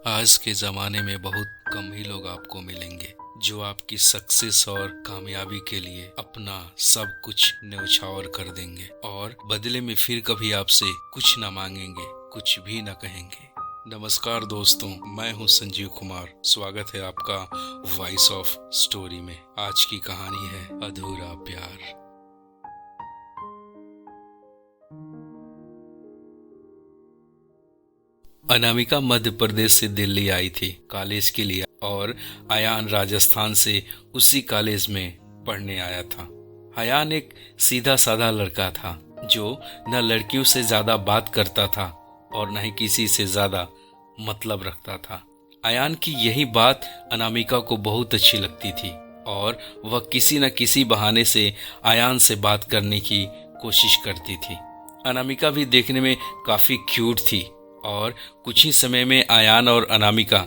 आज के ज़माने में बहुत कम ही लोग आपको मिलेंगे जो आपकी सक्सेस और कामयाबी के लिए अपना सब कुछ न्यौछावर कर देंगे और बदले में फिर कभी आपसे कुछ न मांगेंगे, कुछ भी न कहेंगे। नमस्कार दोस्तों, मैं हूं संजीव कुमार। स्वागत है आपका वॉइस ऑफ स्टोरी में। आज की कहानी है अधूरा प्यार। अनामिका मध्य प्रदेश से दिल्ली आई थी कॉलेज के लिए और अयान राजस्थान से उसी कॉलेज में पढ़ने आया था। अयान एक सीधा साधा लड़का था जो न लड़कियों से ज्यादा बात करता था और न ही किसी से ज्यादा मतलब रखता था। अयान की यही बात अनामिका को बहुत अच्छी लगती थी और वह किसी न किसी बहाने से अयान से बात करने की कोशिश करती थी। अनामिका भी देखने में काफी क्यूट थी और कुछ ही समय में अयान और अनामिका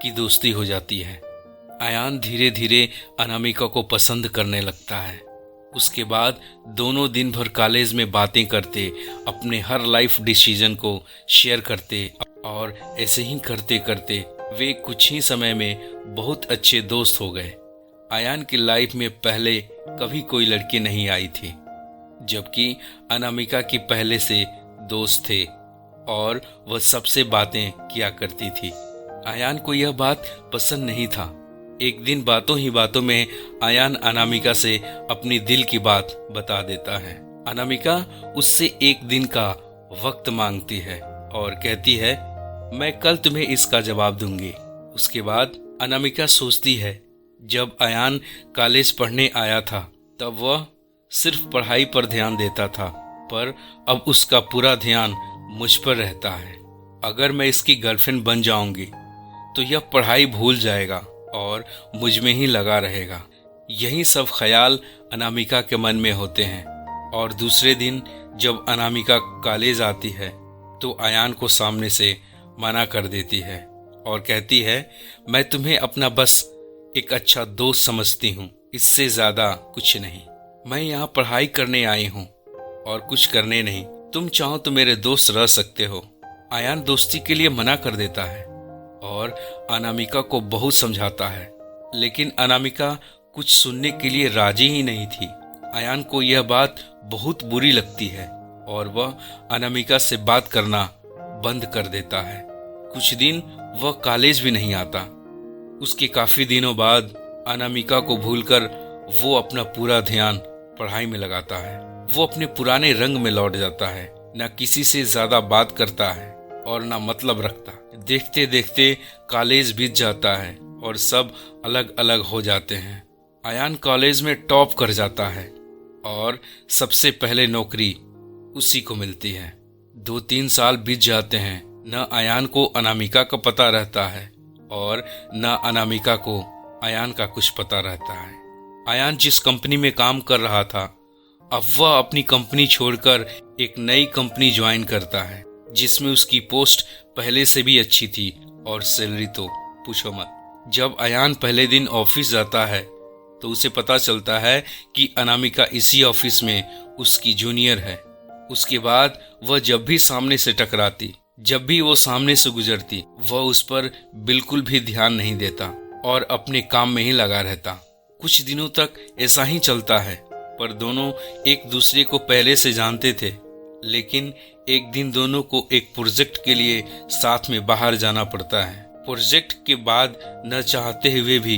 की दोस्ती हो जाती है। अयान धीरे धीरे अनामिका को पसंद करने लगता है। उसके बाद दोनों दिन भर कॉलेज में बातें करते, अपने हर लाइफ डिसीजन को शेयर करते और ऐसे ही करते करते वे कुछ ही समय में बहुत अच्छे दोस्त हो गए। अयान की लाइफ में पहले कभी कोई लड़की नहीं आई थी, जबकि अनामिका की पहले से दोस्त थे और वह सबसे बातें किया करती थी। अयान को यह बात पसंद नहीं था। एक दिन बातों ही बातों में अयान अनामिका से अपनी दिल की बात बता देता है। अनामिका उससे एक दिन का वक्त मांगती है और कहती है, मैं कल तुम्हें इसका जवाब दूंगी। उसके बाद अनामिका सोचती है, जब अयान कॉलेज पढ़ने आया था तब वह सिर्फ पढ़ाई पर ध्यान देता था, पर अब उसका पूरा ध्यान मुझ पर रहता है। अगर मैं इसकी गर्लफ्रेंड बन जाऊंगी तो यह पढ़ाई भूल जाएगा और मुझ में ही लगा रहेगा। यही सब ख्याल अनामिका के मन में होते हैं। और दूसरे दिन जब अनामिका कॉलेज आती है तो अयान को सामने से मना कर देती है और कहती है, मैं तुम्हें अपना बस एक अच्छा दोस्त समझती हूँ, इससे ज्यादा कुछ नहीं। मैं यहाँ पढ़ाई करने आई हूँ और कुछ करने नहीं। तुम चाहो तो मेरे दोस्त रह सकते हो। अयान दोस्ती के लिए मना कर देता है और अनामिका को बहुत समझाता है, लेकिन अनामिका कुछ सुनने के लिए राजी ही नहीं थी। अयान को यह बात बहुत बुरी लगती है और वह अनामिका से बात करना बंद कर देता है। कुछ दिन वह कॉलेज भी नहीं आता। उसके काफी दिनों बाद अनामिका को भूलकर वो अपना पूरा ध्यान पढ़ाई में लगाता है। वो अपने पुराने रंग में लौट जाता है, न किसी से ज्यादा बात करता है और न मतलब रखता। देखते देखते कॉलेज बीत जाता है और सब अलग अलग हो जाते हैं। अयान कॉलेज में टॉप कर जाता है और सबसे पहले नौकरी उसी को मिलती है। 2-3 साल बीत जाते हैं। न अयान को अनामिका का पता रहता है और न अनामिका को अयान का कुछ पता रहता है। अयान जिस कंपनी में काम कर रहा था, अब वह अपनी कंपनी छोड़कर एक नई कंपनी ज्वाइन करता है, जिसमें उसकी पोस्ट पहले से भी अच्छी थी और सैलरी तो पूछो मत। जब अयान पहले दिन ऑफिस जाता है तो उसे पता चलता है कि अनामिका इसी ऑफिस में उसकी जूनियर है। उसके बाद वह जब भी सामने से टकराती, जब भी वो सामने से गुजरती, वह उस पर बिल्कुल भी ध्यान नहीं देता और अपने काम में ही लगा रहता। कुछ दिनों तक ऐसा ही चलता है, पर दोनों एक दूसरे को पहले से जानते थे। लेकिन एक दिन दोनों को एक प्रोजेक्ट के लिए साथ में बाहर जाना पड़ता है। प्रोजेक्ट के बाद न चाहते हुए भी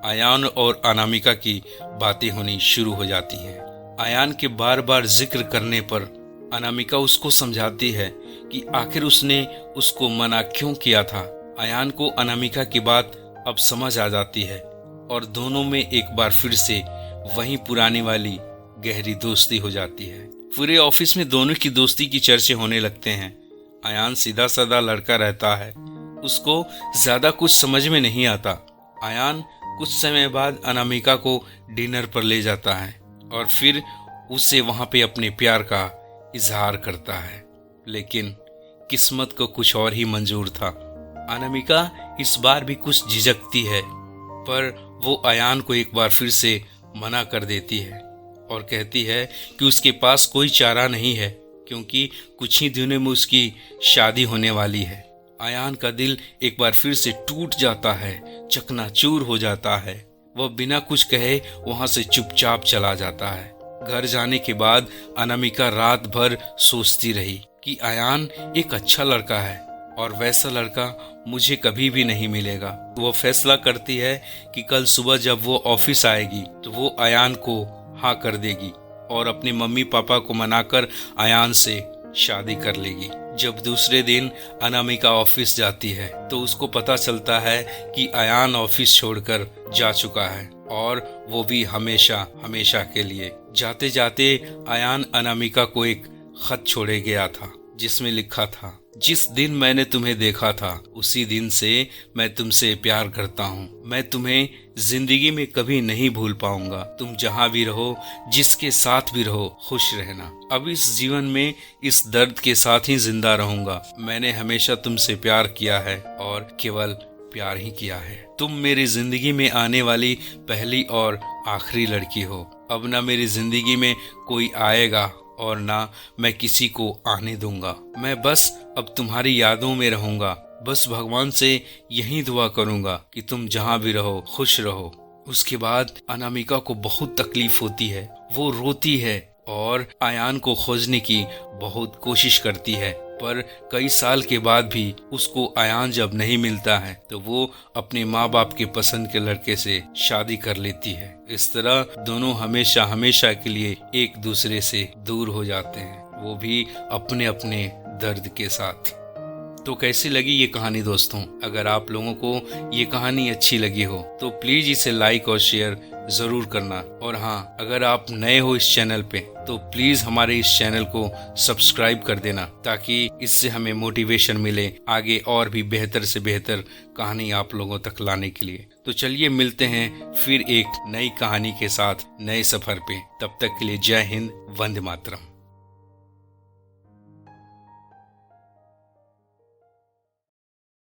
अयान और अनामिका की बातें होनी शुरू हो जाती हैं। अयान के बार बार जिक्र करने पर अनामिका उसको समझाती है कि आखिर उसने उसको मना क्यों किया था। अयान को अनामिका की बात अब समझ आ जाती है और दोनों में एक बार फिर से वही पुरानी वाली गहरी दोस्ती हो जाती है। पूरे ऑफिस में दोनों की दोस्ती की चर्चे होने लगते हैं। अयान सीधा साधा लड़का रहता है, उसको ज्यादा कुछ समझ में नहीं आता। अयान कुछ समय बाद अनामिका को डिनर पर ले जाता है और फिर उससे वहां पे अपने प्यार का इजहार करता है, लेकिन किस्मत को कुछ और ही मंजूर था। अनामिका इस बार भी कुछ झिझकती है, पर वो अयान को एक बार फिर से मना कर देती है और कहती है कि उसके पास कोई चारा नहीं है, क्योंकि कुछ ही दिनों में उसकी शादी होने वाली है। अयान का दिल एक बार फिर से टूट जाता है, चकनाचूर हो जाता है। वह बिना कुछ कहे वहां से चुपचाप चला जाता है। घर जाने के बाद अनामिका रात भर सोचती रही कि अयान एक अच्छा लड़का है और वैसा लड़का मुझे कभी भी नहीं मिलेगा। वो फैसला करती है कि कल सुबह जब वो ऑफिस आएगी तो वो अयान को हाँ कर देगी और अपने मम्मी पापा को मनाकर अयान से शादी कर लेगी। जब दूसरे दिन अनामिका ऑफिस जाती है तो उसको पता चलता है कि अयान ऑफिस छोड़कर जा चुका है और वो भी हमेशा हमेशा के लिए। जाते जाते अयान अनामिका को एक खत छोड़े गया था जिसमें लिखा था, जिस दिन मैंने तुम्हें देखा था उसी दिन से मैं तुमसे प्यार करता हूँ। मैं तुम्हें जिंदगी में कभी नहीं भूल पाऊंगा। तुम जहाँ भी रहो, जिसके साथ भी रहो, खुश रहना। अब इस जीवन में इस दर्द के साथ ही जिंदा रहूंगा। मैंने हमेशा तुमसे प्यार किया है और केवल प्यार ही किया है। तुम मेरी जिंदगी में आने वाली पहली और आखिरी लड़की हो। अब ना मेरी जिंदगी में कोई आएगा और ना मैं किसी को आने दूंगा। मैं बस अब तुम्हारी यादों में रहूंगा। बस भगवान से यही दुआ करूंगा कि तुम जहां भी रहो खुश रहो। उसके बाद अनामिका को बहुत तकलीफ होती है। वो रोती है और अयान को खोजने की बहुत कोशिश करती है, पर कई साल के बाद भी उसको अयान जब नहीं मिलता है तो वो अपने माँ बाप के पसंद के लड़के से शादी कर लेती है। इस तरह दोनों हमेशा हमेशा के लिए एक दूसरे से दूर हो जाते हैं, वो भी अपने अपने दर्द के साथ। तो कैसी लगी ये कहानी दोस्तों? अगर आप लोगों को ये कहानी अच्छी लगी हो तो प्लीज इसे लाइक और शेयर जरूर करना। और हाँ, अगर आप नए हो इस चैनल पे तो प्लीज हमारे इस चैनल को सब्सक्राइब कर देना ताकि इससे हमें मोटिवेशन मिले आगे और भी बेहतर से बेहतर कहानी आप लोगों तक लाने के लिए। तो चलिए मिलते हैं फिर एक नई कहानी के साथ नए सफर पे। तब तक के लिए जय हिंद, वंदे मातरम।